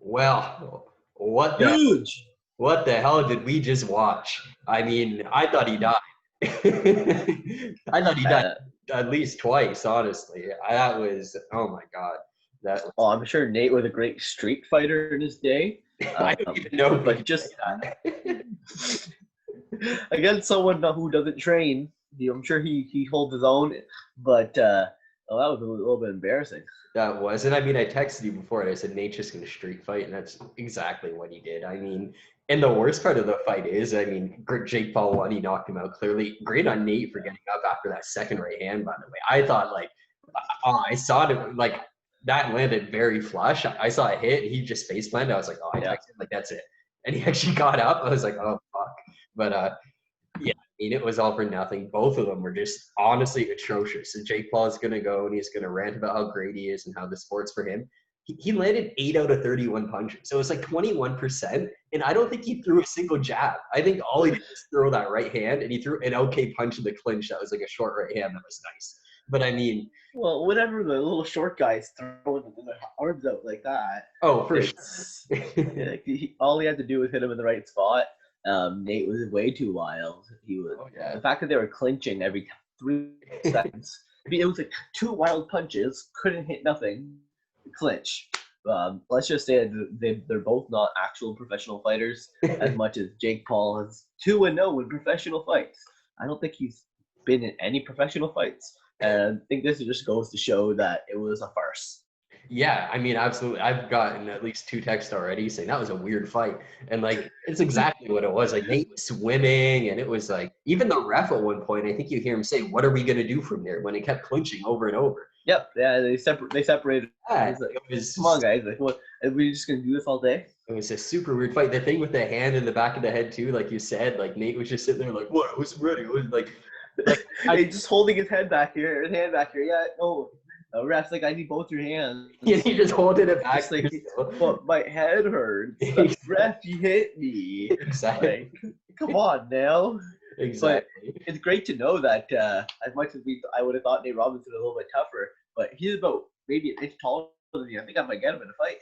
Well, what the Huge. what the hell did we just watch? I mean, I thought he died. I thought he died Uh, at least twice, honestly. That was, oh my God. That was, I'm sure Nate was a great street fighter in his day. I don't even know if we But can just say that. against someone who doesn't train, I'm sure he holds his own. But that was a little bit embarrassing. That was, and I mean, I texted you before and I said Nate's just going to street fight, and that's exactly what he did. I mean, and the worst part of the fight is, I mean, Jake Paul won, he knocked him out clearly. Great on Nate for getting up after that second right hand, by the way. I thought, like, I saw it, like, that landed very flush. I saw it hit, he just face planted. I was like, oh, I texted him, like, that's it. And he actually got up. I was like, oh, fuck. But, yeah, I mean, it was all for nothing. Both of them were just honestly atrocious. And Jake Paul is going to go and he's going to rant about how great he is and how the sport's for him. He landed 8 out of 31 punches. So it was like 21%. And I don't think he threw a single jab. I think all he did was throw that right hand, and he threw an okay punch in the clinch that was like a short right hand that was nice. But I mean, Well, whenever the little short guys throwing their arms out like that, oh, for sure. all he had to do was hit him in the right spot. Nate was way too wild. He was the fact that they were clinching every 3 seconds. It was like 2 wild punches, couldn't hit nothing, clinch. Let's just say they're both not actual professional fighters as much as Jake Paul is 2-0 in professional fights. I don't think he's been in any professional fights. And I think this just goes to show that it was a farce. Yeah, I mean, absolutely. I've gotten at least 2 texts already saying that was a weird fight. And, like, it's exactly what it was. Like, Nate was swimming, and it was like, even the ref at one point, I think you hear him say, what are we going to do from there? When he kept clinching over and over. Yep, yeah, they separated. Yeah, It was come on, guys. Like, what? Are we just going to do this all day? It was a super weird fight. The thing with the hand in the back of the head, too, like you said, like, Nate was just sitting there like, what? I was ready. It was like He's just holding his head back here, his hand back here. Yeah, no. Ref's like, I need both your hands. Yeah, he just holding it back. Just like, but my head hurts. Like, ref, you hit me. Exactly. Like, come on now. Exactly. But it's great to know that as much as I would have thought Nate Robinson was a little bit tougher, but he's about maybe an inch taller than you. I think I might get him in a fight.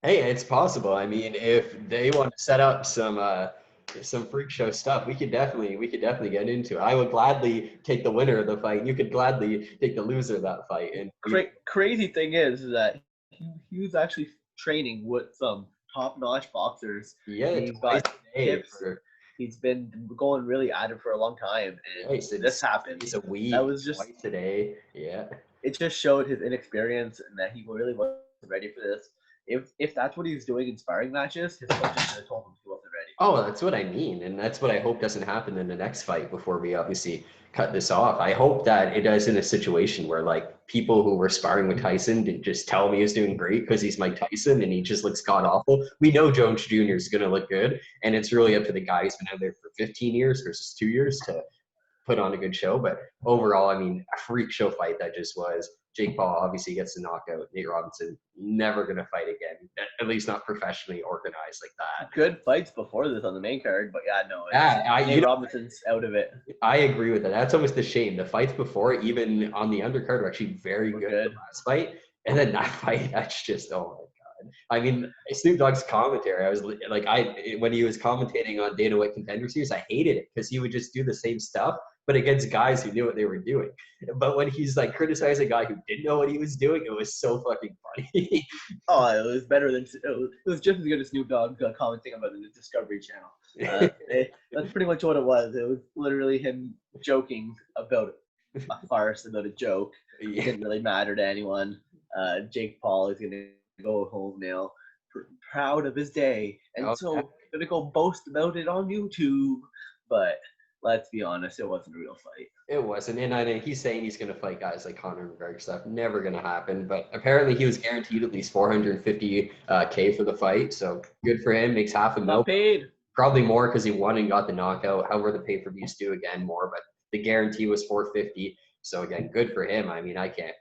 Hey, it's possible. I mean, if they want to set up some freak show stuff, we could definitely get into it. I would gladly take the winner of the fight. You could gladly take the loser of that fight. And crazy thing is that he was actually training with some top-notch boxers. Yeah, he's got tips. He's been going really at it for a long time, and this happened. He's a week. That was just today. Yeah. It just showed his inexperience and that he really wasn't ready for this. If that's what he's doing in sparring matches, his coach should have told him he wasn't ready. Oh, that's what I mean. And that's what I hope doesn't happen in the next fight before we obviously cut this off. I hope that it does in a situation where, like, people who were sparring with Tyson didn't just tell me he's doing great because he's Mike Tyson and he just looks god-awful. We know Jones Jr. is going to look good, and it's really up to the guy who's been out there for 15 years versus 2 years to put on a good show. But overall, I mean, a freak show fight that just was. Jake Paul obviously gets the knockout. Nate Robinson never going to fight again, at least not professionally organized like that. Good fights before this on the main card, but Nate Robinson's out of it. I agree with that. That's almost a shame. The fights before, even on the undercard, were actually very good. The last fight, and then that fight, that's just, oh my God. I mean, Snoop Dogg's commentary, I was like, when he was commentating on Dana White Contender Series, I hated it because he would just do the same stuff, but against guys who knew what they were doing. But when he's like criticizing a guy who didn't know what he was doing, it was so fucking funny. Oh, it was better than it was just as good as Snoop Dogg commenting about the Discovery Channel. That's pretty much what it was. It was literally him joking about a farce, about a joke. It didn't really matter to anyone. Jake Paul is gonna go home now, proud of his day, and gonna go boast about it on YouTube. But let's be honest, it wasn't a real fight. It wasn't. And he's saying he's going to fight guys like Conor McGregor stuff. Never going to happen. But apparently he was guaranteed at least $450K for the fight. So good for him. Makes $500,000. Not paid. Probably more because he won and got the knockout. However, the pay-per-views do again more. But the guarantee was $450. So again, good for him. I mean, I can't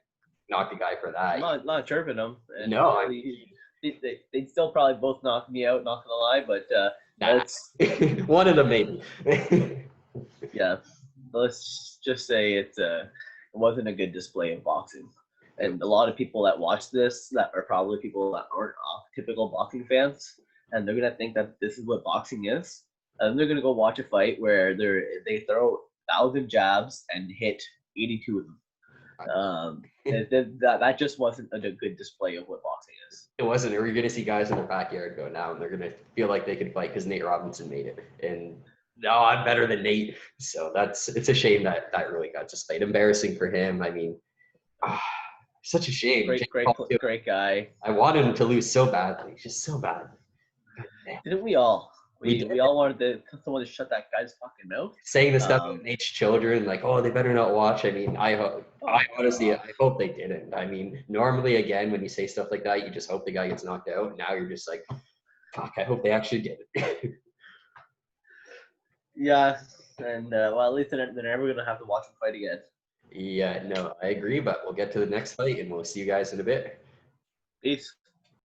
knock the guy for that. I'm not chirping him. And no. They'd still probably both knock me out, not going to lie. But that's one of them maybe. Yeah, let's just say it wasn't a good display of boxing. And a lot of people that watch this that are probably people that aren't typical boxing fans, and they're gonna think that this is what boxing is, and they're gonna go watch a fight where they throw 1,000 jabs and hit 82 of them. That just wasn't a good display of what boxing is. It wasn't. We're going to see guys in their backyard go now, and they're going to feel like they can fight because Nate Robinson made it. And no, I'm better than Nate. So it's a shame that really got displayed. Embarrassing for him. I mean, such a shame. Great guy. I wanted him to lose so badly. Just so bad. Didn't we all? We all wanted someone to shut that guy's fucking mouth. Saying the stuff about Nate's children, like, oh, they better not watch. I mean, I honestly hope they didn't. I mean, normally, again, when you say stuff like that, you just hope the guy gets knocked out. Now you're just like, fuck, I hope they actually did it. Yeah, and well, at least they're never going to have to watch him fight again. Yeah, no, I agree, but we'll get to the next fight, and we'll see you guys in a bit. Peace.